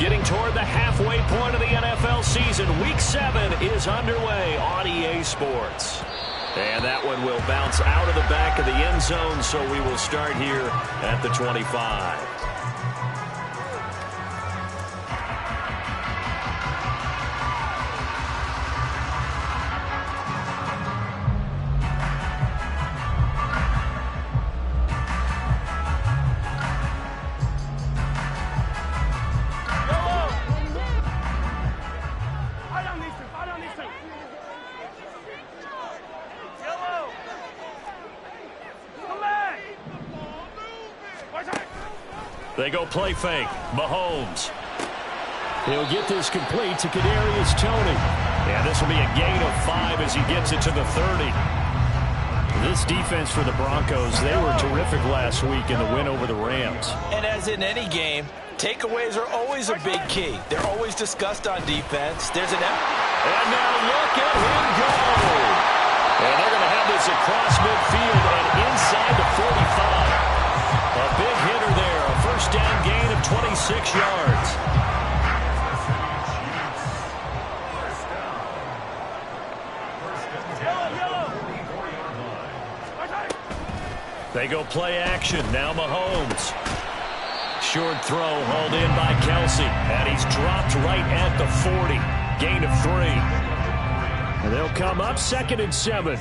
Getting toward the halfway point of the NFL season. Week 7 is underway on EA Sports. And that one will bounce out of the back of the end zone, so we will start here at the 25. They go play fake. Mahomes. He'll get this complete to Kadarius Toney. And this will be a gain of 5 as he gets it to the 30. This defense for the Broncos, they were terrific last week in the win over the Rams. And as in any game, takeaways are always a big key. They're always discussed on defense. There's an... And now look at him go. And they're going to have this across midfield and inside the 45. A big hitter there. A first down gain of 26 yards. They go play action. Now Mahomes. Short throw hauled in by Kelsey. And he's dropped right at the 40. Gain of 3. And they'll come up 2nd and 7.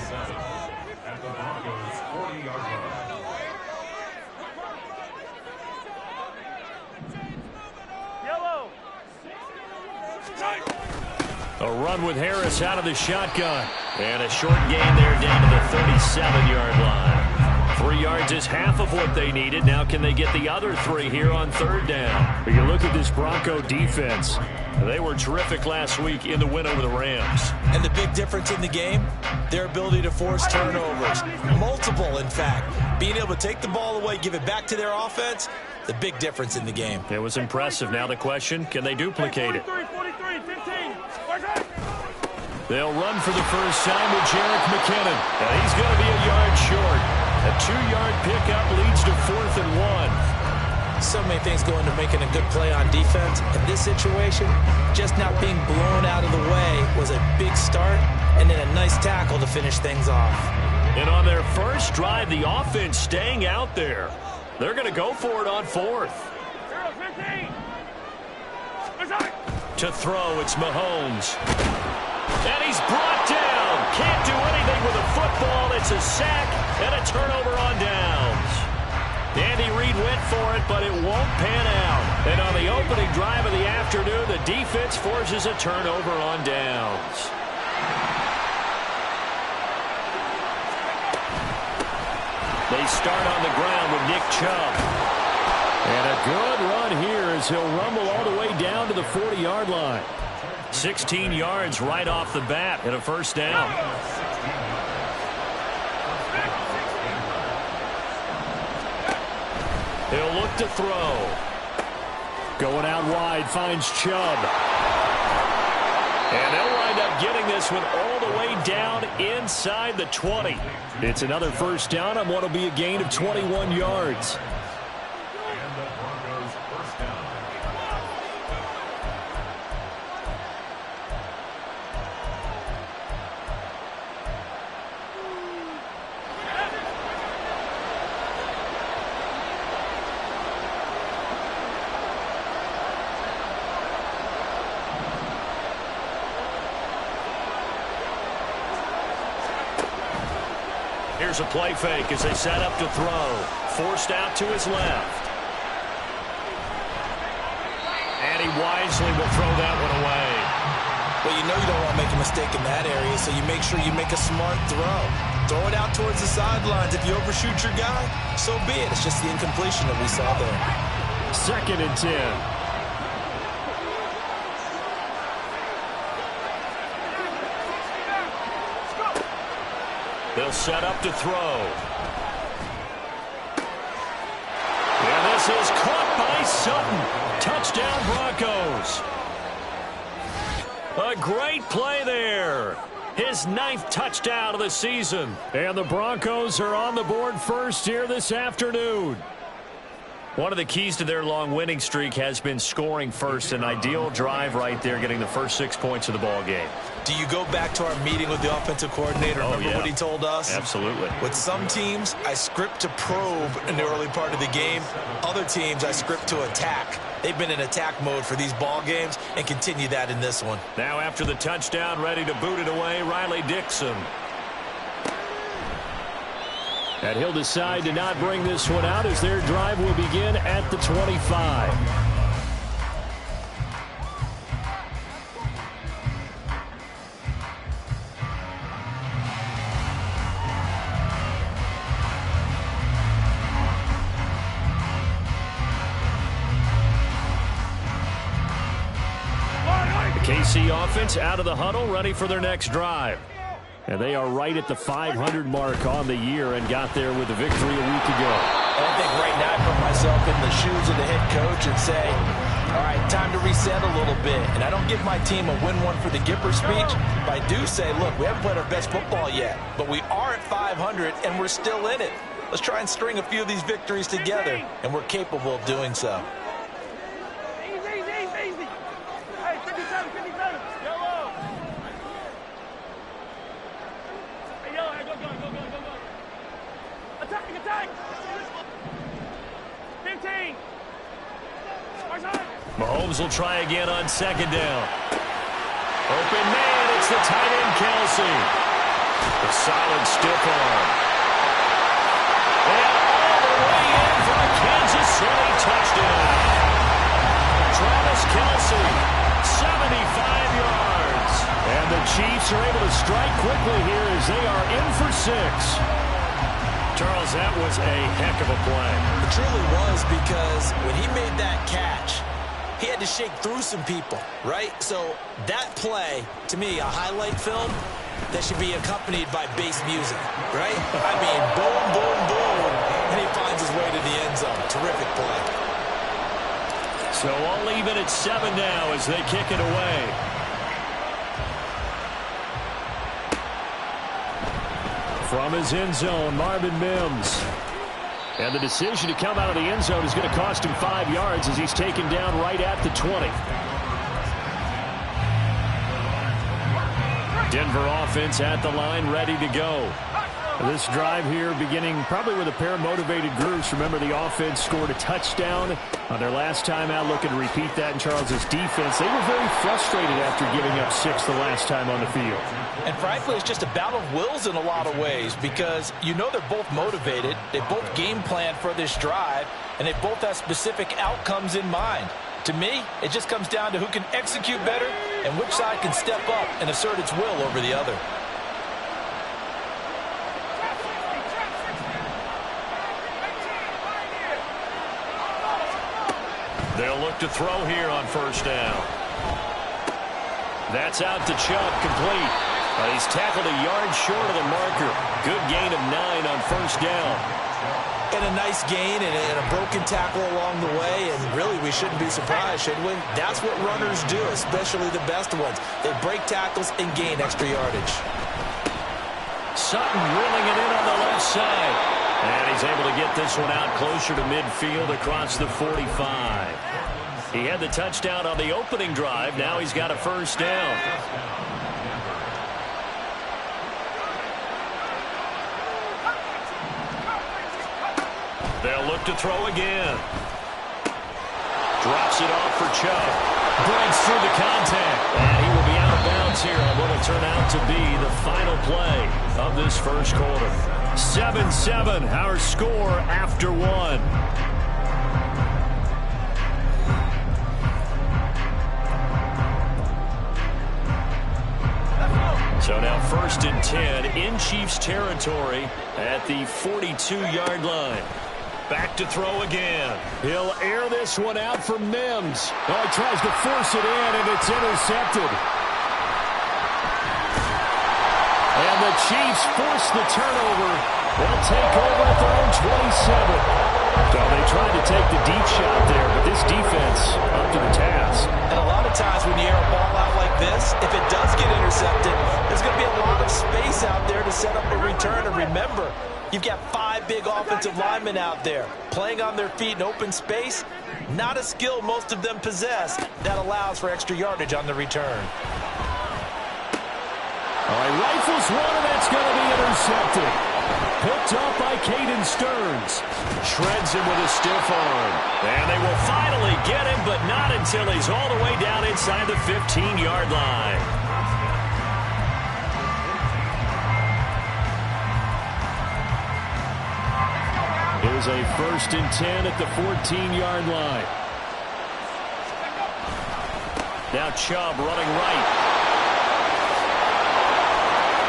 A run with Harris out of the shotgun. And a short gain there down to the 37-yard line. 3 yards is half of what they needed. Now can they get the other 3 here on 3rd down? But you look at this Bronco defense. They were terrific last week in the win over the Rams. And the big difference in the game, their ability to force turnovers. Multiple, in fact. Being able to take the ball away, give it back to their offense, the big difference in the game. It was impressive. Now the question, can they duplicate it? 43, 15. They'll run for the first time with Jerick McKinnon. And he's going to be a yard short. A 2-yard pickup leads to 4th and 1. So many things go into making a good play on defense. In this situation, just not being blown out of the way was a big start, and then a nice tackle to finish things off. And on their first drive, the offense staying out there. They're going to go for it on 4th. To throw, it's Mahomes. And he's brought down. Can't do anything with a football. It's a sack and a turnover on downs. Andy Reid went for it, but it won't pan out. And on the opening drive of the afternoon, the defense forces a turnover on downs. They start on the ground with Nick Chubb. And a good run here as he'll rumble all the way down to the 40-yard line. 16 yards right off the bat and a first down. He'll look to throw. Going out wide, finds Chubb. And they'll wind up getting this one all the way down inside the 20. It's another first down on what will be a gain of 21 yards. Here's a play fake as they set up to throw. Forced out to his left. And he wisely will throw that one away. Well, you know you don't want to make a mistake in that area, so you make sure you make a smart throw. Throw it out towards the sidelines. If you overshoot your guy, so be it. It's just the incompletion that we saw there. 2nd and 10. They'll set up to throw. And this is caught by Sutton. Touchdown Broncos. A great play there. His 9th touchdown of the season. And the Broncos are on the board first here this afternoon. One of the keys to their long winning streak has been scoring first. An ideal drive right there, getting the first 6 points of the ball game. Do you go back to our meeting with the offensive coordinator? Remember what he told us? Absolutely. With some teams, I script to probe in the early part of the game. Other teams, I script to attack. They've been in attack mode for these ball games and continue that in this one. Now after the touchdown, ready to boot it away, Riley Dixon. And he'll decide to not bring this one out as their drive will begin at the 25. The KC offense out of the huddle, ready for their next drive. And they are right at the 500 mark on the year and got there with a victory a week ago. I think right now I put myself in the shoes of the head coach and say, all right, time to reset a little bit. And I don't give my team a win one for the Gipper speech, but I do say, look, we haven't played our best football yet, but we are at 500 and we're still in it. Let's try and string a few of these victories together, and we're capable of doing so. Mahomes will try again on second down. Open man, it's the tight end Kelsey. A solid stiff arm. And all the way in for a Kansas City touchdown. Travis Kelsey, 75 yards. And the Chiefs are able to strike quickly here as they are in for 6. Charles, that was a heck of a play. It truly was, because when he made that catch, he had to shake through some people, right? So that play, to me, a highlight film that should be accompanied by bass music, right? I mean, boom, boom, boom, and he finds his way to the end zone. Terrific play. So I'll leave it at 7 now as they kick it away. From his end zone, Marvin Mims. And the decision to come out of the end zone is going to cost him 5 yards as he's taken down right at the 20. Denver offense at the line, ready to go. This drive here beginning probably with a pair of motivated groups. Remember, the offense scored a touchdown on their last time out. Looking to repeat that in Charles's defense. They were very frustrated after giving up 6 the last time on the field. And frankly, it's just a battle of wills in a lot of ways, because you know they're both motivated. They both game plan for this drive, and they both have specific outcomes in mind. To me, it just comes down to who can execute better and which side can step up and assert its will over the other. They'll look to throw here on first down. That's out to Chubb, complete. He's tackled a yard short of the marker. Good gain of 9 on first down. And a nice gain and a broken tackle along the way, and really we shouldn't be surprised, should we? That's what runners do, especially the best ones. They break tackles and gain extra yardage. Sutton reeling it in on the left side. And he's able to get this one out closer to midfield across the 45. He had the touchdown on the opening drive. Now he's got a first down. They'll look to throw again. Drops it off for Chubb. Breaks through the contact. And he will be out of bounds here on what will turn out to be the final play of this first quarter. 7-7, our score after 1. So now 1st and 10 in Chiefs territory at the 42-yard line. Back to throw again. He'll air this one out for Mims. Oh, he tries to force it in, and it's intercepted. And the Chiefs force the turnover. They'll take over at their own 27. So they tried to take the deep shot there, but this defense up to the task. And a lot of times when you air a ball out like this, if it does get intercepted, there's going to be a lot of space out there to set up a return. And remember, You've got 5 big offensive linemen out there playing on their feet in open space. Not a skill most of them possess that allows for extra yardage on the return. All right, rifles one, and that's going to be intercepted. Picked up by Caden Stearns. Shreds him with a stiff arm. And they will finally get him, but not until he's all the way down inside the 15-yard line. Here's a 1st and 10 at the 14-yard line. Now Chubb running right.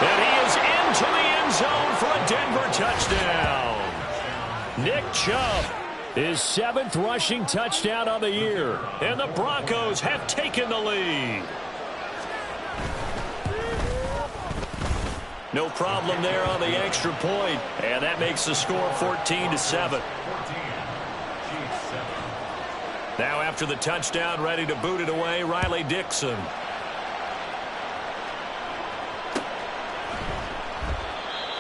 And he is into the end zone for a Denver touchdown. Nick Chubb, his 7th rushing touchdown on the year. And the Broncos have taken the lead. No problem there on the extra point. And that makes the score 14-7. Now after the touchdown, ready to boot it away, Riley Dixon.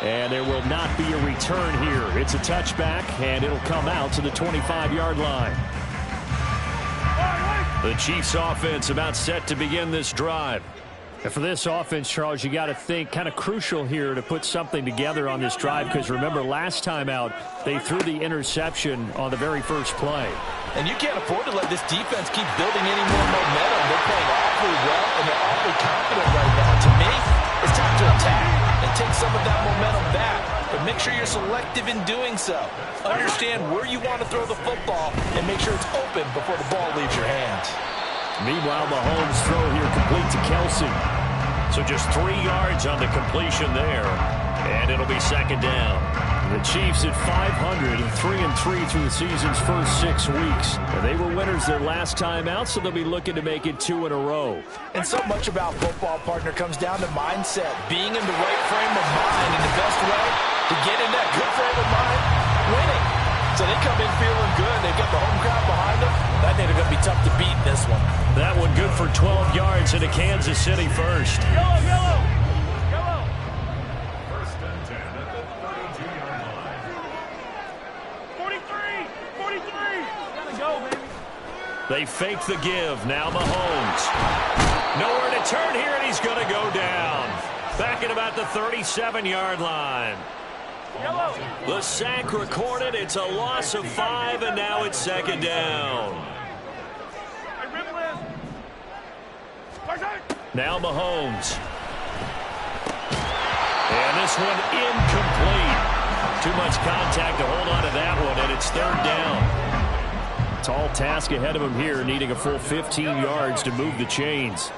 And there will not be a return here. It's a touchback, and it'll come out to the 25-yard line. The Chiefs offense about set to begin this drive. And for this offense, Charles, you got to think kind of crucial here to put something together on this drive, because remember last time out they threw the interception on the very first play. And you can't afford to let this defense keep building any more momentum. They're playing awfully well, and they're awfully confident right now. To me, it's time to attack and take some of that momentum back. But make sure you're selective in doing so. Understand where you want to throw the football and make sure it's open before the ball leaves your hands. Meanwhile, Mahomes' throw here complete to Kelsey. So just 3 yards on the completion there. And it'll be 2nd down. The Chiefs at 500 and 3-3 through the season's first 6 weeks. And they were winners their last time out, so they'll be looking to make it 2 in a row. And so much about football, partner, comes down to mindset. Being in the right frame of mind, and the best way to get in that good frame of mind, winning. So they come in feeling good. They've got the home crowd behind them. I think they're going to be tough to beat in this one. That one good for 12 yards into Kansas City first. Yellow, yellow. Yellow. 1st and 10 at the 32-yard line. 43. Gotta go, baby. They fake the give. Now Mahomes. Nowhere to turn here, and he's going to go down. Back at about the 37-yard line. Yellow. The sack recorded. It's a loss of 5, and now it's 2nd down. Hey, Ribbon. Now Mahomes. And this one incomplete. Too much contact to hold on to that one, and it's 3rd down. Tall task ahead of him here, needing a full 15 yards to move the chains.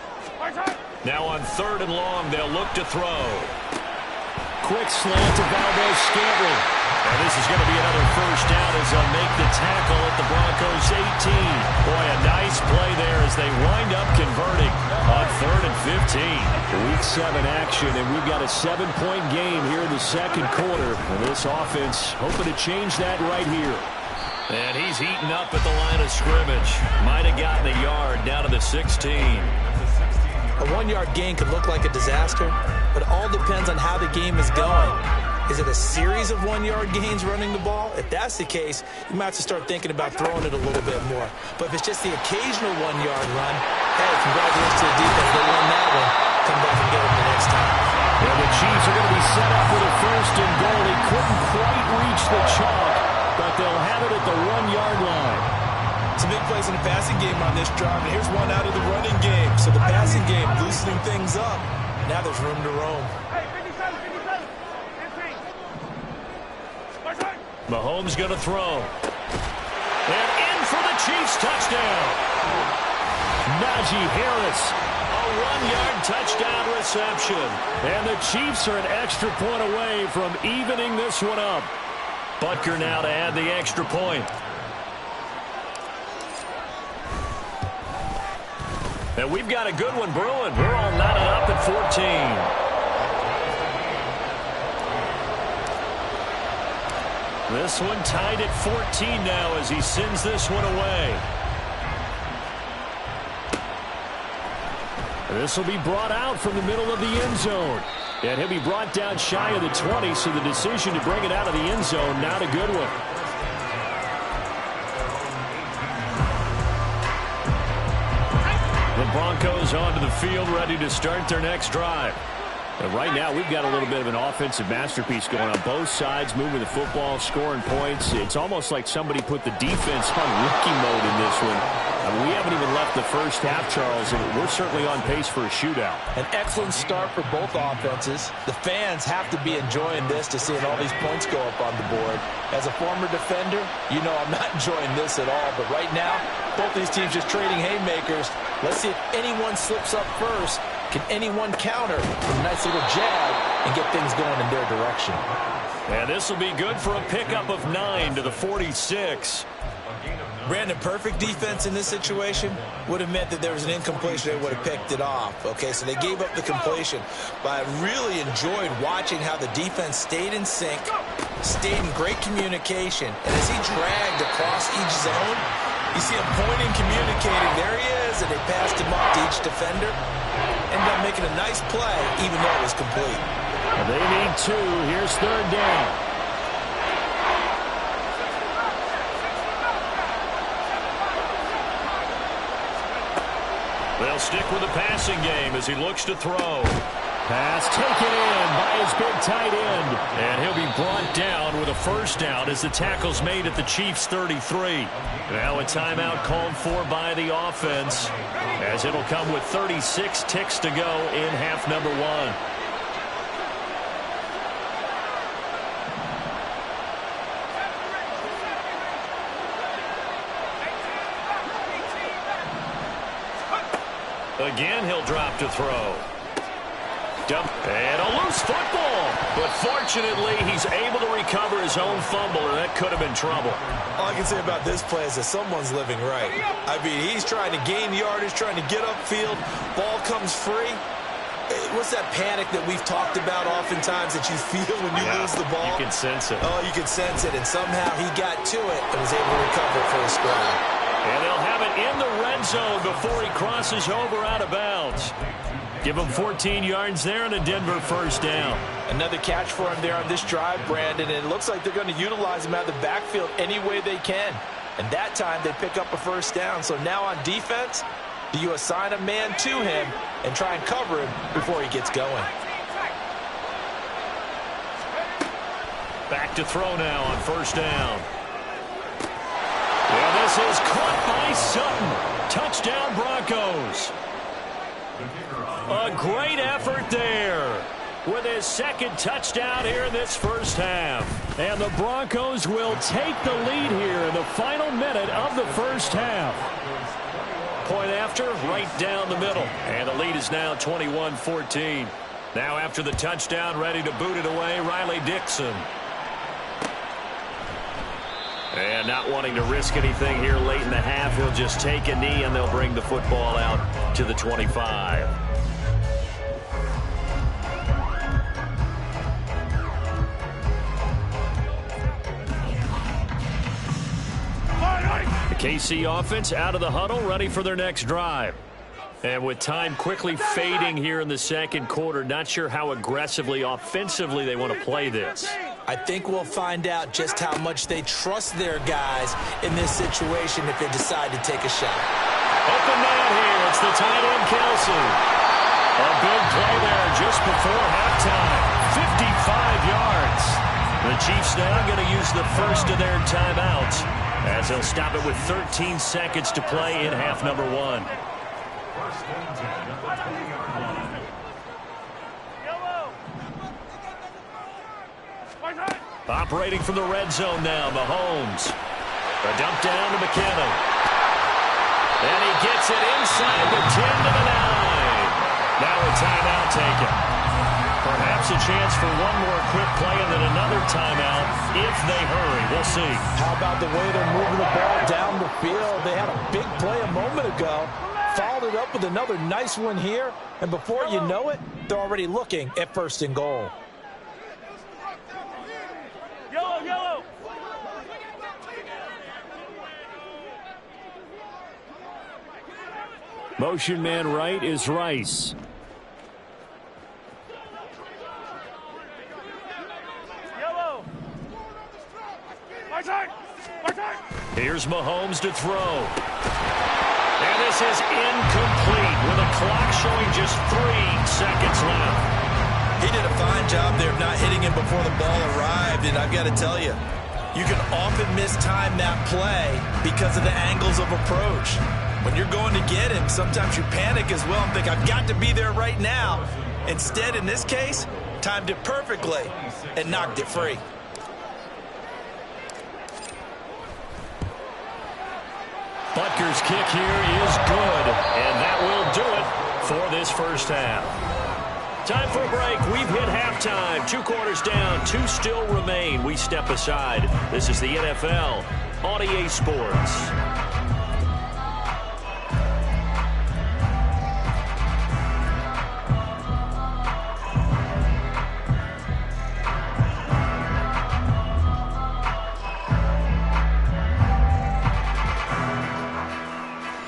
Now on 3rd and long, they'll look to throw. Quick slant to Valdez-Scantling. And this is going to be another 1st down as they'll make the tackle at the Broncos' 18. Boy, a nice play there as they wind up converting on 3rd and 15. Week 7 action, and we've got a 7-point game here in the 2nd quarter. And this offense hoping to change that right here. And he's heating up at the line of scrimmage. Might have gotten a yard down to the 16. A 1-yard gain could look like a disaster, but it all depends on how the game is going. Is it a series of 1-yard gains running the ball? If that's the case, you might have to start thinking about throwing it a little bit more. But if it's just the occasional 1-yard run, hey, congratulations to the defense. They won that one. Come back and get them the next time. And the Chiefs are going to be set up for the 1st and goal. He couldn't quite reach the chalk, but they'll have it at the 1-yard line. Some big plays in the passing game on this drive, and here's one out of the running game. So the passing game loosening things up. Now there's room to roam. Hey, 57. 15. Mahomes going to throw. And in for the Chiefs touchdown. Najee Harris, a 1-yard touchdown reception. And the Chiefs are an extra point away from evening this one up. Butker now to add the extra point. And we've got a good one brewing. We're all knotted up at 14. This one tied at 14 now as he sends this one away. This will be brought out from the middle of the end zone. And he'll be brought down shy of the 20, so the decision to bring it out of the end zone, not a good one. The Broncos onto the field, ready to start their next drive. And right now, we've got a little bit of an offensive masterpiece going on both sides, moving the football, scoring points. It's almost like somebody put the defense on rookie mode in this one. We haven't even left the first half, Charles, and we're certainly on pace for a shootout. An excellent start for both offenses. The fans have to be enjoying this to seeing all these points go up on the board. As a former defender, you know I'm not enjoying this at all. But right now, both these teams just trading haymakers. Let's see if anyone slips up first. Can anyone counter with a nice little jab and get things going in their direction? And this will be good for a pickup of 9 to the 46. Brandon, perfect defense in this situation would have meant that there was an incompletion. They would have picked it off. Okay, so they gave up the completion. But I really enjoyed watching how the defense stayed in sync, stayed in great communication. And as he dragged across each zone, you see him pointing, communicating. There he is, and they passed him up to each defender. Ended up making a nice play, even though it was complete. Well, they need 2. Here's third down. They'll stick with the passing game as he looks to throw. Pass taken in by his big tight end. And he'll be brought down with a first down as the tackle's made at the Chiefs' 33. Now a timeout called for by the offense, as it'll come with 36 ticks to go in half number 1. Again, he'll drop to throw. Dump and a loose football. But fortunately, he's able to recover his own fumble, and that could have been trouble. All I can say about this play is that someone's living right. I mean, he's trying to gain yardage, trying to get upfield. Ball comes free. What's that panic that we've talked about oftentimes that you feel when you lose the ball? You can sense it. Oh, you can sense it. And somehow he got to it and was able to recover it for a squad. And they'll have it in the red zone before he crosses over out of bounds. Give him 14 yards there and a Denver first down. Another catch for him there on this drive, Brandon, and it looks like they're going to utilize him out of the backfield any way they can. And that time they pick up a first down. So now on defense, do you assign a man to him and try and cover him before he gets going? Back to throw now on first down. And this is caught by Sutton. Touchdown Broncos. A great effort there with his second touchdown here in this first half. And the Broncos will take the lead here in the final minute of the first half. Point after, right down the middle. And the lead is now 21-14. Now after the touchdown, ready to boot it away, Riley Dixon. And not wanting to risk anything here late in the half, he'll just take a knee and they'll bring the football out to the 25. The KC offense out of the huddle, ready for their next drive. And with time quickly fading here in the second quarter, not sure how aggressively, offensively they want to play this. I think we'll find out just how much they trust their guys in this situation if they decide to take a shot. Open man here. It's the tight end, Kelsey. A big play there just before halftime. 55 yards. The Chiefs now going to use the first of their timeouts as they'll stop it with 13 seconds to play in half number 1. First and 10 at the 20-yard line. Operating from the red zone now, Mahomes. A dump down to McKinnon. And he gets it inside the 10 to the 9. Now a timeout taken. Perhaps a chance for one more quick play and then another timeout if they hurry. We'll see. How about the way they're moving the ball down the field? They had a big play a moment ago. Followed it up with another nice one here. And before you know it, they're already looking at first and goal. Yellow. Motion man right is Rice. Here's Mahomes to throw. And this is incomplete with a clock showing just 3 seconds left. He did a fine job there of not hitting him before the ball arrived, and I've got to tell you, you can often mistime that play because of the angles of approach. When you're going to get him, sometimes you panic as well and think, I've got to be there right now. Instead, in this case, timed it perfectly and knocked it free. Butker's kick here is good, and that will do it for this first half. Time for a break. We've hit halftime. 2 quarters down, 2 still remain. We step aside. This is the NFL on EA Sports.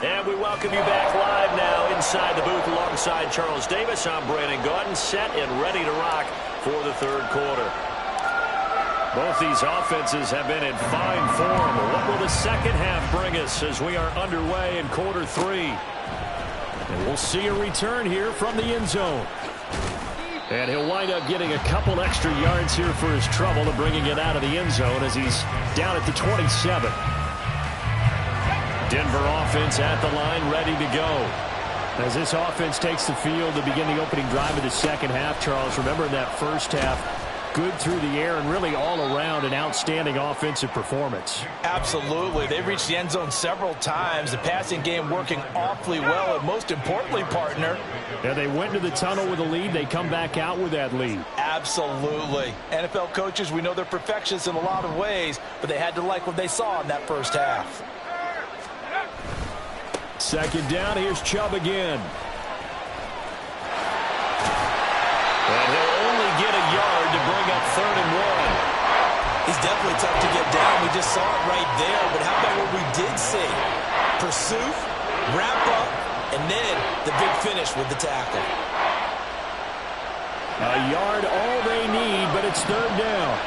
And we welcome you back live now inside the booth alongside Charles Davis. I'm Brandon Gaudin, set and ready to rock for the third quarter. Both these offenses have been in fine form. What will the second half bring us as we are underway in quarter 3? And we'll see a return here from the end zone. And he'll wind up getting a couple extra yards here for his trouble and bringing it out of the end zone as he's down at the 27. Denver offense at the line, ready to go. As this offense takes the field to begin the opening drive of the second half, Charles, remember in that first half, good through the air and really all around an outstanding offensive performance. Absolutely. They reached the end zone several times. The passing game working awfully well, and most importantly, partner. Yeah, they went into the tunnel with a lead. They come back out with that lead. Absolutely. NFL coaches, we know they're perfectionists in a lot of ways, but they had to like what they saw in that first half. Second down, here's Chubb again. And he'll only get a yard to bring up 3rd and 1. He's definitely tough to get down. We just saw it right there. But how about what we did see? Pursuit, wrap up, and then the big finish with the tackle. A yard all they need, but it's 3rd down.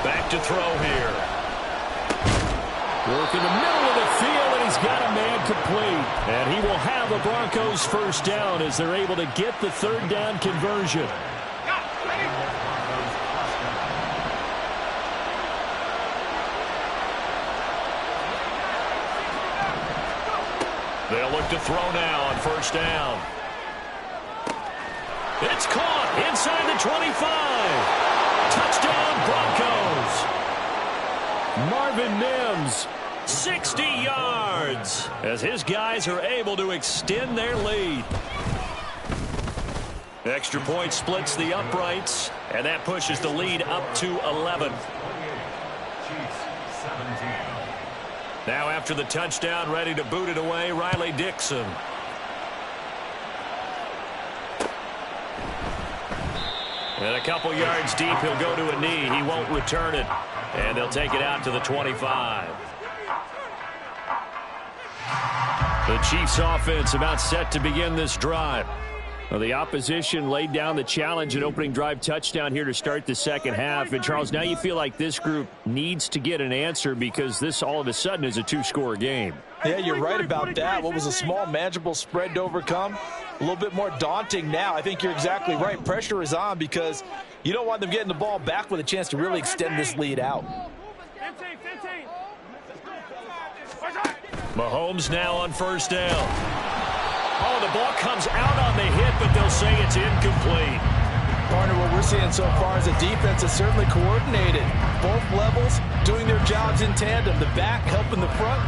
Back to throw here. Work in the middle of the field, and he's got a man complete. And he will have the Broncos first down as they're able to get the 3rd down conversion. They'll look to throw now on first down. It's caught inside the 25. Touchdown, Broncos. Marvin Mims, 60 yards, as his guys are able to extend their lead. Extra point splits the uprights, and that pushes the lead up to 11. Now after the touchdown, ready to boot it away, Riley Dixon. And a couple yards deep, he'll go to a knee. He won't return it. And they'll take it out to the 25. The Chiefs offense about set to begin this drive. Well, the opposition laid down the challenge and opening drive touchdown here to start the second half. And, Charles, now you feel like this group needs to get an answer because this all of a sudden is a 2-score game. Yeah, you're right about that. What was a small, manageable spread to overcome? A little bit more daunting now. I think you're exactly right. Pressure is on because you don't want them getting the ball back with a chance to really extend this lead out. 15. Mahomes now on first down. Oh, the ball comes out on the hit, but they'll say it's incomplete. Partner, what we're seeing so far is a defense that's certainly coordinated. Both levels doing their jobs in tandem. The back helping the front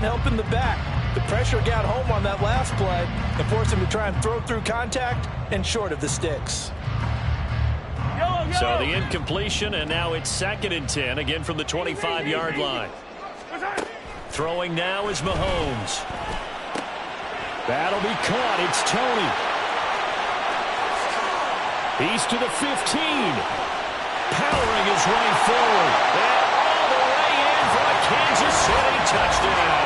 helping the back. The pressure got home on that last play and forced him to try and throw through contact and short of the sticks. So the incompletion, and now it's 2nd and 10, again from the 25-yard line. Throwing now is Mahomes. That'll be caught. It's Tony. He's to the 15. Powering his way forward. And all the way in for a Kansas City touchdown.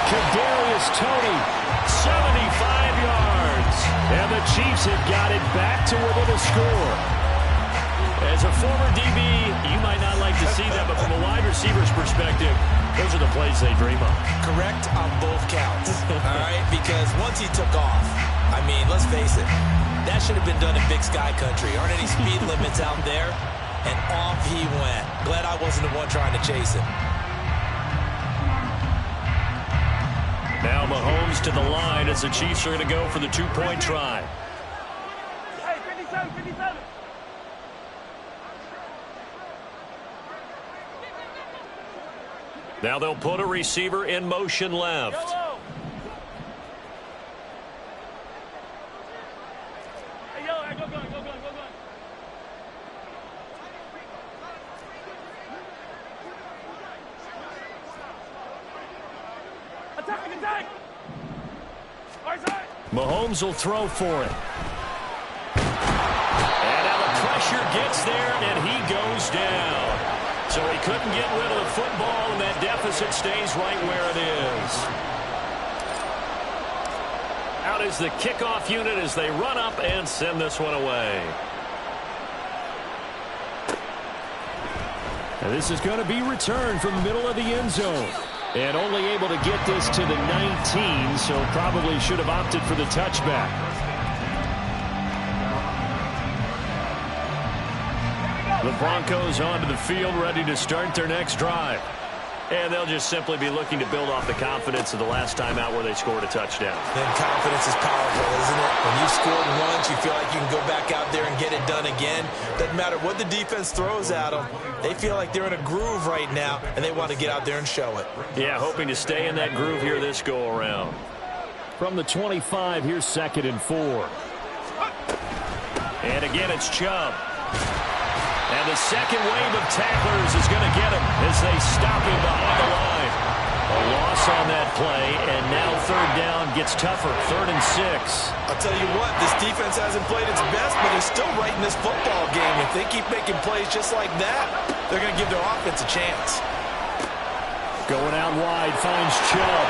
Kadarius Toney, 75 yards. And the Chiefs have got it back to within a score. As a former DB, you might not like to see that, but from a wide receiver's perspective, those are the plays they dream of. Correct on both counts, all right? Because once he took off, I mean, let's face it, that should have been done in Big Sky Country. Aren't any speed limits out there? And off he went. Glad I wasn't the one trying to chase him. Now Mahomes to the line as the Chiefs are going to go for the two-point try. Hey, 57, 57. Now they'll put a receiver in motion left. Yellow. Hey, yellow, hey, go gun, go gun, go gun. Attack, attack. Right side. Mahomes will throw for it. And now the pressure gets there, and he goes down. So he couldn't get rid of the football, and that deficit stays right where it is. Out is the kickoff unit as they run up and send this one away. And this is going to be returned from the middle of the end zone. And only able to get this to the 19, so probably should have opted for the touchback. The Broncos onto the field, ready to start their next drive. And they'll just simply be looking to build off the confidence of the last time out where they scored a touchdown. Then confidence is powerful, isn't it? When you've scored once, you feel like you can go back out there and get it done again. Doesn't matter what the defense throws at them. They feel like they're in a groove right now, and they want to get out there and show it. Yeah, hoping to stay in that groove here this go-around. From the 25, here's 2nd and 4. And again, it's Chubb. And the second wave of tacklers is going to get him as they stop him behind the line. A loss on that play, and now 3rd down gets tougher. 3rd and 6. I'll tell you what, this defense hasn't played its best, but they're still right in this football game. If they keep making plays just like that, they're going to give their offense a chance. Going out wide, finds Chubb.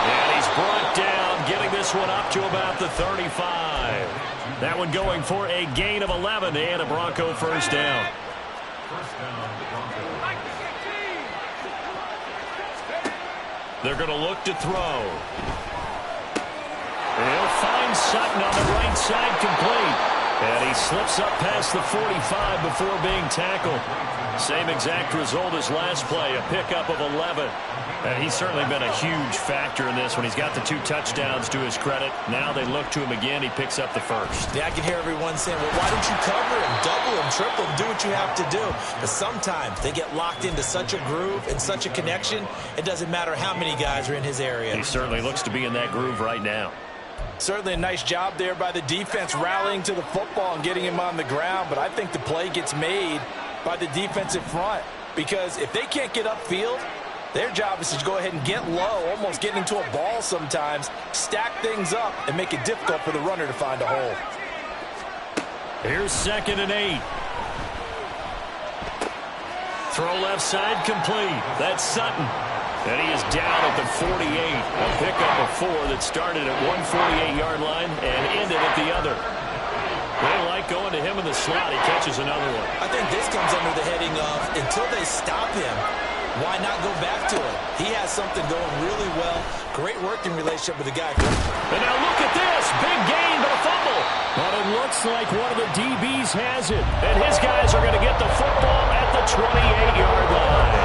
And he's brought down, getting this one up to about the 35. That one going for a gain of 11 and a Bronco first down. They're going to look to throw. He'll find Sutton on the right side, complete. And he slips up past the 45 before being tackled. Same exact result as last play, a pickup of 11. And he's certainly been a huge factor in this when he's got the 2 touchdowns to his credit. Now they look to him again. He picks up the first. Yeah, I can hear everyone saying, well, why don't you cover him, double him, triple him, do what you have to do. But sometimes they get locked into such a groove and such a connection, it doesn't matter how many guys are in his area. He certainly looks to be in that groove right now. Certainly a nice job there by the defense rallying to the football and getting him on the ground. But I think the play gets made by the defensive front, because if they can't get upfield, their job is to go ahead and get low, almost get into a ball sometimes, stack things up, and make it difficult for the runner to find a hole. Here's 2nd and 8. Throw left side complete. That's Sutton. And he is down at the 48. A pickup of 4 that started at 148-yard line and ended at the other. They like going to him in the slot. He catches another one. I think this comes under the heading of, until they stop him, why not go back to him? He has something going really well. Great working relationship with the guy. And now look at this. Big gain, but a fumble. But it looks like one of the DBs has it. And his guys are going to get the football at the 28-yard line.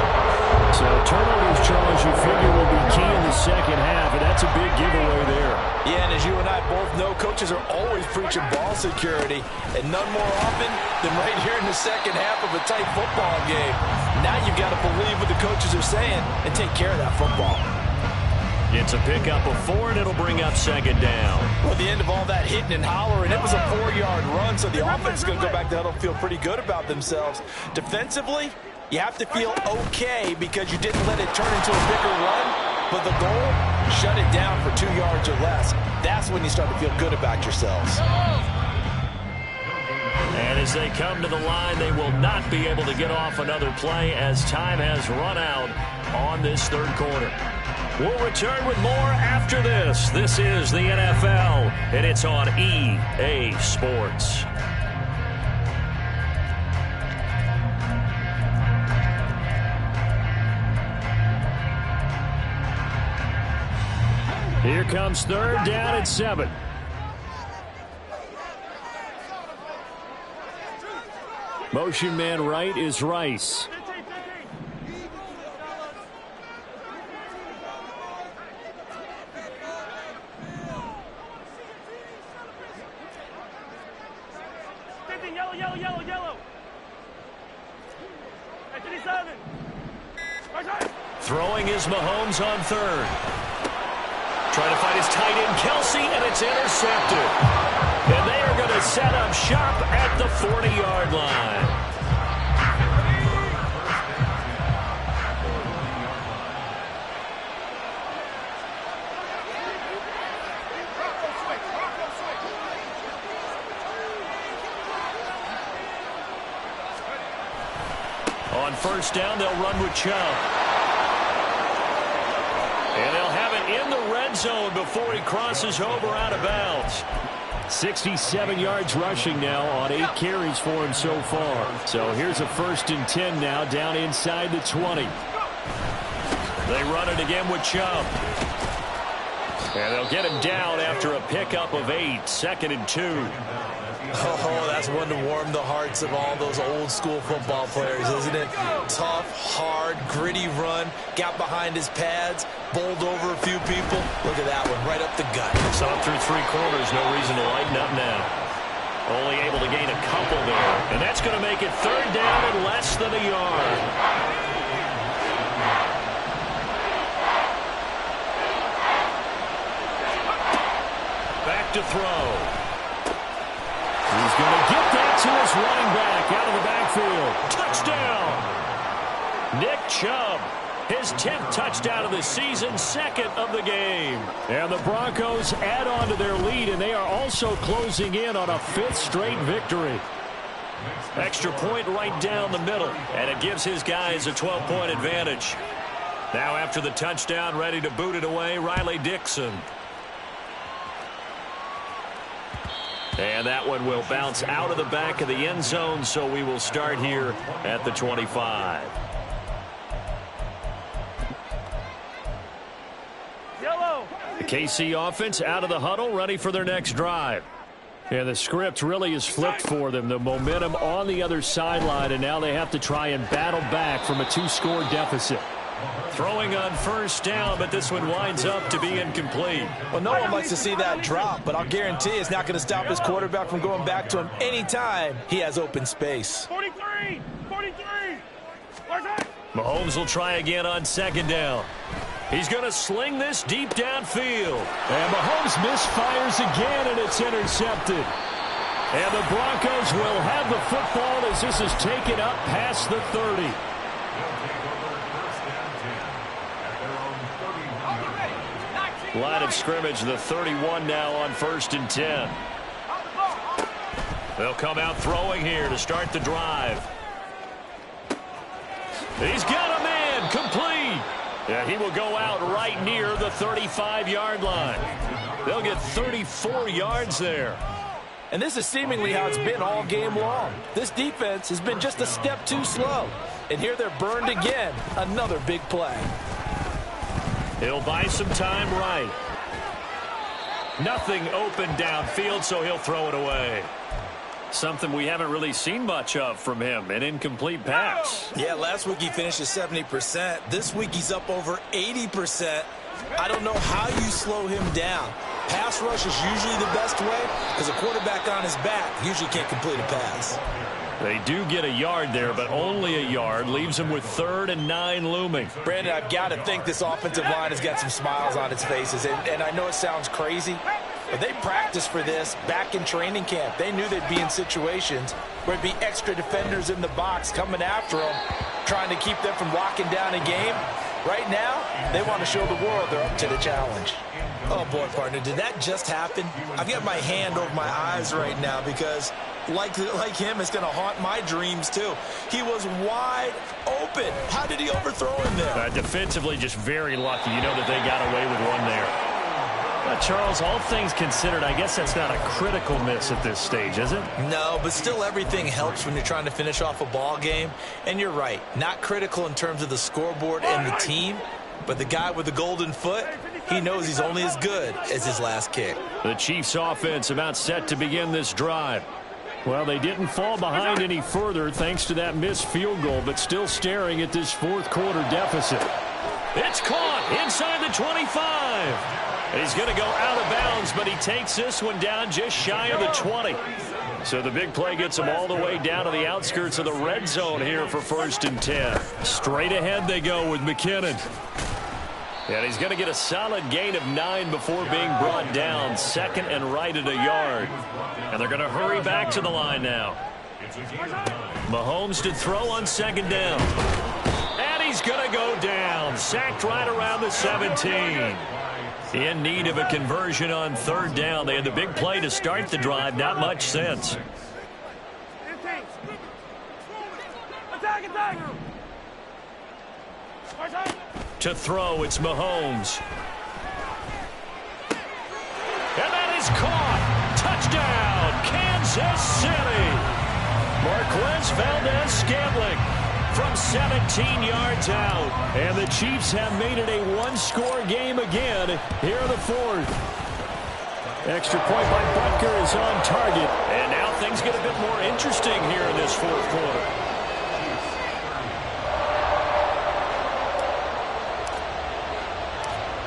So turnovers, Charles, you figure will be key in the second half, and that's a big giveaway there. Yeah, and as you and I both know, coaches are always preaching ball security, and none more often than right here in the second half of a tight football game. Now you've got to believe what the coaches are saying and take care of that football. It's a pickup of 4, and it'll bring up 2nd down. Well, at the end of all that hitting and hollering, it was a 4-yard run, so the offense is going to go back to huddle, feel pretty good about themselves. Defensively, you have to feel okay because you didn't let it turn into a bigger run, but the goal, shut it down for 2 yards or less. That's when you start to feel good about yourselves. And as they come to the line, they will not be able to get off another play as time has run out on this 3rd quarter. We'll return with more after this. This is the NFL, and it's on EA Sports. Here comes third down and 7. Motion man right is Rice. Yellow. Hey, 57. Throwing is Mahomes on third. Trying to find his tight end, Kelsey, and it's intercepted. And they are going to set up shop at the 40-yard line. On first down, they'll run with Chubb. And they'll have it in the red zone before he crosses over out of bounds. 67 yards rushing now on 8 carries for him so far. So here's a 1st and 10 now down inside the 20. They run it again with Chubb. And they'll get him down after a pickup of 8. 2nd and 2. Oh, that's one to warm the hearts of all those old school football players, isn't it? Tough, hard, gritty run. Got behind his pads, bowled over a few people. Look at that one, right up the gut. Saw it through 3 quarters. No reason to lighten up now. Only able to gain a couple there. And that's going to make it 3rd down and less than a yard. Back to throw. He's going to get that to his running back out of the backfield. Touchdown! Nick Chubb, his 10th touchdown of the season, 2nd of the game. And the Broncos add on to their lead, and they are also closing in on a 5th straight victory. Extra point right down the middle, and it gives his guys a 12-point advantage. Now after the touchdown, ready to boot it away, Riley Dixon. And that one will bounce out of the back of the end zone, so we will start here at the 25. Yellow. The KC offense out of the huddle, ready for their next drive. And the script really is flipped for them. The momentum on the other sideline, and now they have to try and battle back from a 2-score deficit. Throwing on first down, but this one winds up to be incomplete. Well, no one likes to see that drop, but I'll guarantee it's not going to stop his quarterback from going back to him anytime he has open space. 43. Mahomes will try again on 2nd down. He's going to sling this deep downfield. And Mahomes misfires again, and it's intercepted. And the Broncos will have the football as this is taken up past the 30. Line of scrimmage, the 31 now on 1st and 10. They'll come out throwing here to start the drive. He's got a man, complete. Yeah, he will go out right near the 35-yard line. They'll get 34 yards there. And this is seemingly how it's been all game long. This defense has been just a step too slow. And here they're burned again. Another big play. He'll buy some time right. Nothing open downfield, so he'll throw it away. Something we haven't really seen much of from him, an incomplete pass. Yeah, last week he finished at 70%. This week he's up over 80%. I don't know how you slow him down. Pass rush is usually the best way because a quarterback on his back usually can't complete a pass. They do get a yard there, but only a yard. Leaves them with 3rd and 9 looming. Brandon, I've got to think this offensive line has got some smiles on its faces. And I know it sounds crazy, but they practiced for this back in training camp. They knew they'd be in situations where it'd be extra defenders in the box coming after them, trying to keep them from locking down a game. Right now, they want to show the world they're up to the challenge. Oh, boy, partner, did that just happen? I've got my hand over my eyes right now because, like him, it's going to haunt my dreams, too. He was wide open. How did he overthrow him there? Defensively, just very lucky. You know that they got away with one there. Charles, all things considered, I guess that's not a critical miss at this stage, is it? No, but still everything helps when you're trying to finish off a ball game. And you're right, not critical in terms of the scoreboard and the team, but the guy with the golden foot, He knows he's only as good as his last kick. The Chiefs offense about set to begin this drive. Well, they didn't fall behind any further thanks to that missed field goal, but still staring at this fourth quarter deficit. It's caught inside the 25. He's going to go out of bounds, but he takes this one down just shy of the 20. So the big play gets him all the way down to the outskirts of the red zone here for 1st and 10. Straight ahead they go with McKinnon. And he's going to get a solid gain of 9 before being brought down. 2nd and right at a yard. And they're going to hurry back to the line now. Mahomes to throw on 2nd down. And he's going to go down. Sacked right around the 17. In need of a conversion on 3rd down. They had the big play to start the drive. Not much sense. Attack! To throw, it's Mahomes. And that is caught. Touchdown, Kansas City. Marquez Valdez-Scantling from 17 yards out. And the Chiefs have made it a one-score game again here in the 4th. Extra point by Butker is on target. And now things get a bit more interesting here in this 4th quarter.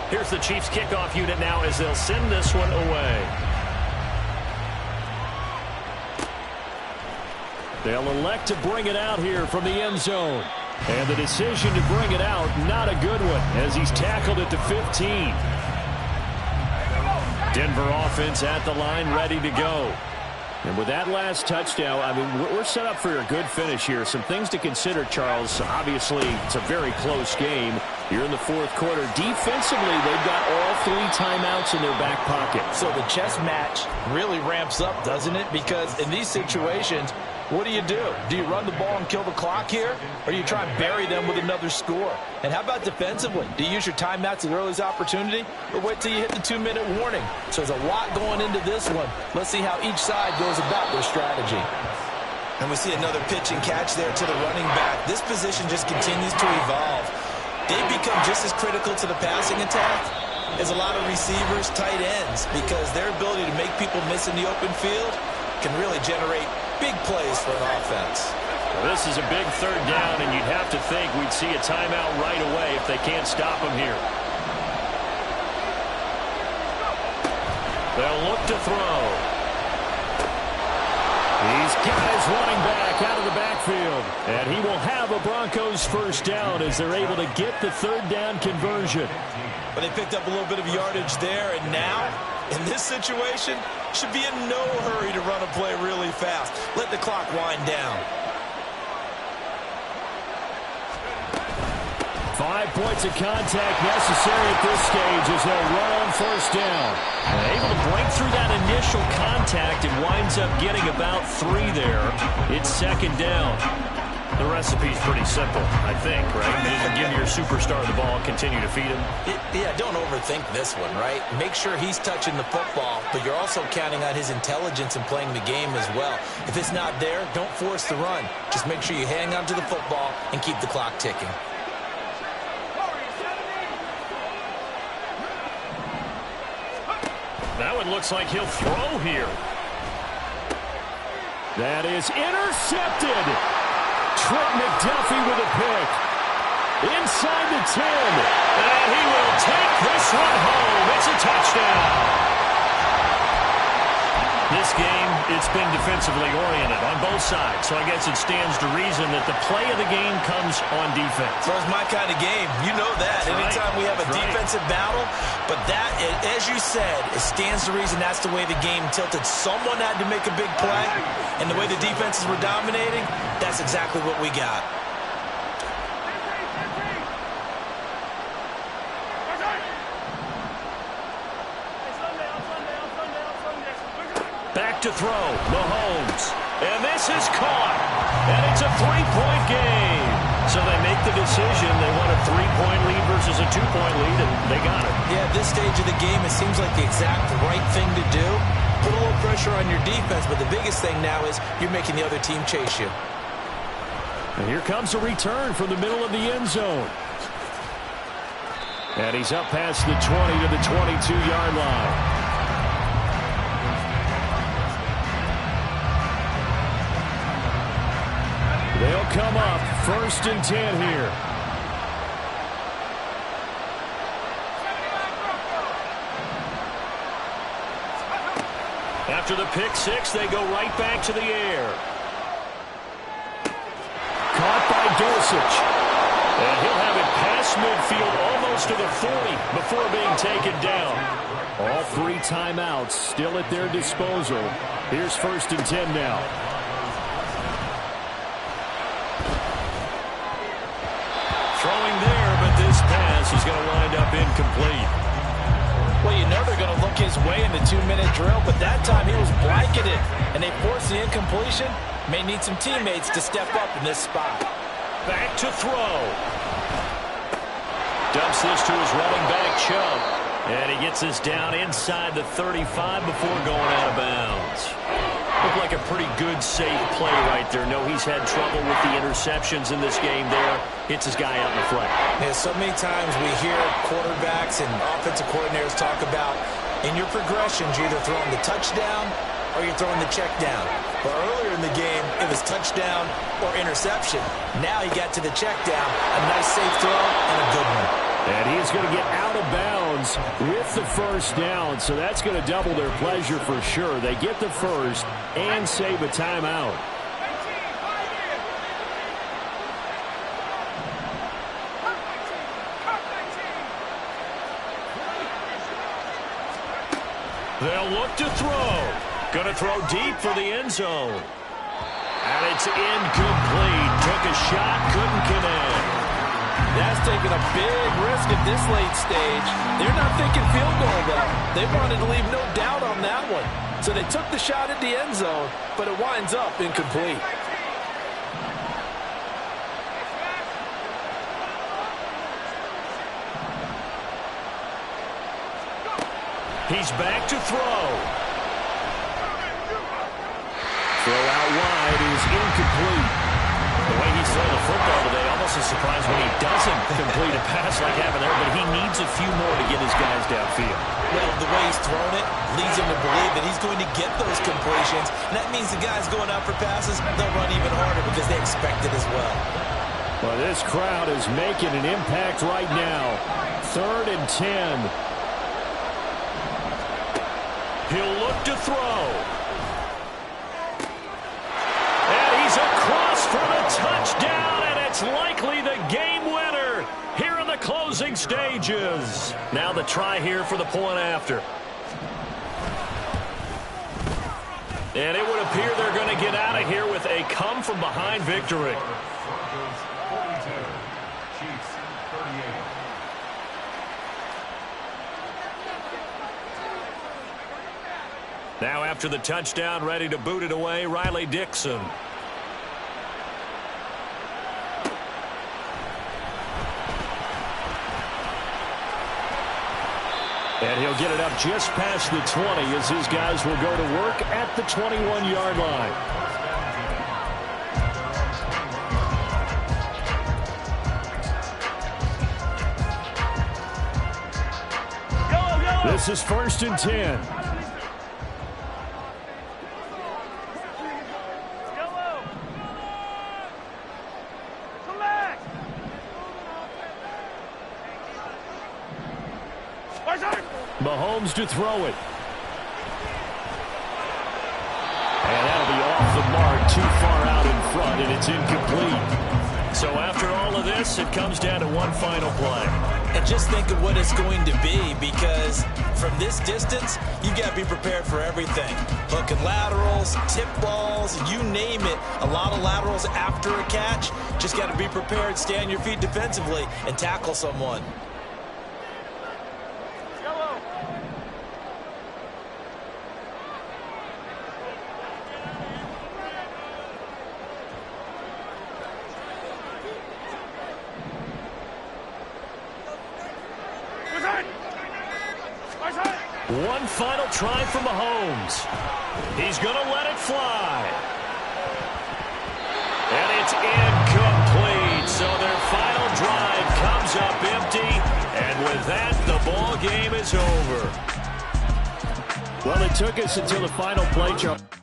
Here's the Chiefs kickoff unit now as they'll send this one away. They'll elect to bring it out here from the end zone. And the decision to bring it out, not a good one, as he's tackled at the 15. Denver offense at the line, ready to go. And with that last touchdown, I mean, we're set up for a good finish here. Some things to consider, Charles. Obviously, it's a very close game. You're in the 4th quarter. Defensively, they've got all 3 timeouts in their back pocket. So the chess match really ramps up, doesn't it? Because in these situations, what do? Do you run the ball and kill the clock here? Or do you try and bury them with another score? And how about defensively? Do you use your timeouts at the earliest opportunity? Or wait till you hit the 2-minute warning? So there's a lot going into this one. Let's see how each side goes about their strategy. And we see another pitch and catch there to the running back. This position just continues to evolve. They become just as critical to the passing attack as a lot of receivers, tight ends, because their ability to make people miss in the open field can really generate big plays for an offense. Well, this is a big 3rd down, and you'd have to think we'd see a timeout right away if they can't stop him here. They'll look to throw. He's got his running back out of the backfield. And he will have a Broncos 1st down as they're able to get the 3rd down conversion. But they picked up a little bit of yardage there, and now, in this situation, should be in no hurry to run a play really fast. Let the clock wind down. 5 points of contact necessary at this stage as they'll run on 1st down. And able to break through that initial contact and winds up getting about 3 there. It's 2nd down. The recipe's pretty simple, I think, right? Give your superstar the ball, continue to feed him. Yeah, don't overthink this one, right? Make sure he's touching the football, but you're also counting on his intelligence in playing the game as well. If it's not there, don't force the run. Just make sure you hang on to the football and keep the clock ticking. That one looks like he'll throw here. That is intercepted. Trent McDuffie with a pick. Inside the 10. And he will take this one home. It's a touchdown. This game, it's been defensively oriented on both sides. So I guess it stands to reason that the play of the game comes on defense. So it's my kind of game. You know that. Anytime we have a defensive battle. But that, as you said, it stands to reason that's the way the game tilted. Someone had to make a big play. And the way the defenses were dominating, that's exactly what we got. Back to throw, Mahomes. And this is caught. And it's a 3-point game. So they make the decision. They want a 3-point lead versus a 2-point lead, and they got it. Yeah, at this stage of the game, it seems like the exact right thing to do. Put a little pressure on your defense, but the biggest thing now is you're making the other team chase you. And here comes a return from the middle of the end zone. And he's up past the 20 to the 22-yard line. They'll come up 1st and 10 here. After the pick six, they go right back to the air. Caught by Dulcich. And he'll have it past midfield almost to the 40 before being taken down. All 3 timeouts still at their disposal. Here's 1st and 10 now. Throwing there, but this pass is going to wind up incomplete. Well, you know they're going to look his way in the 2-minute drill, but that time he was blanketed, and they forced the incompletion. May need some teammates to step up in this spot. Back to throw. Dumps this to his running back, Chubb. And he gets this down inside the 35 before going out of bounds. Looked like a pretty good, safe play right there. No, he's had trouble with the interceptions in this game there. Hits his guy out in the flat. Yeah, so many times we hear quarterbacks and offensive coordinators talk about in your progressions, you're either throwing the touchdown or you're throwing the check down. But earlier in the game, it was touchdown or interception. Now he got to the check down. A nice safe throw and a good one. And he's going to get out of bounds with the 1st down, so that's going to double their pleasure for sure. They get the 1st and save a timeout. They'll look to throw. Going to throw deep for the end zone. And it's incomplete. Took a shot, couldn't connect. That's taking a big risk at this late stage. They're not thinking field goal, though. They wanted to leave no doubt on that one. So they took the shot at the end zone, but it winds up incomplete. He's back to throw. Throw out wide is incomplete. The way he's throwing the football today, almost a surprise when he doesn't complete a pass like happened there, but he needs a few more to get his guys downfield. Well, the way he's thrown it leads him to believe that he's going to get those completions, and that means the guys going out for passes, they'll run even harder because they expect it as well. Well, this crowd is making an impact right now. 3rd and 10. He'll look to throw. And he's across for the touchdown, and it's likely the game winner here in the closing stages. Now the try here for the point after. And it would appear they're going to get out of here with a come-from-behind victory. Now after the touchdown, ready to boot it away, Riley Dixon. And he'll get it up just past the 20 as his guys will go to work at the 21-yard line. This is 1st and 10. Mahomes to throw it. And that'll be off the mark, too far out in front, and it's incomplete. So after all of this, it comes down to one final play. And just think of what it's going to be, because from this distance, you got to be prepared for everything. Hook and laterals, tip balls, you name it. A lot of laterals after a catch. Just got to be prepared, stay on your feet defensively, and tackle someone. One final try for Mahomes. He's going to let it fly. And it's incomplete. So their final drive comes up empty. And with that, ball game is over. Well, it took us until the final play, Charles.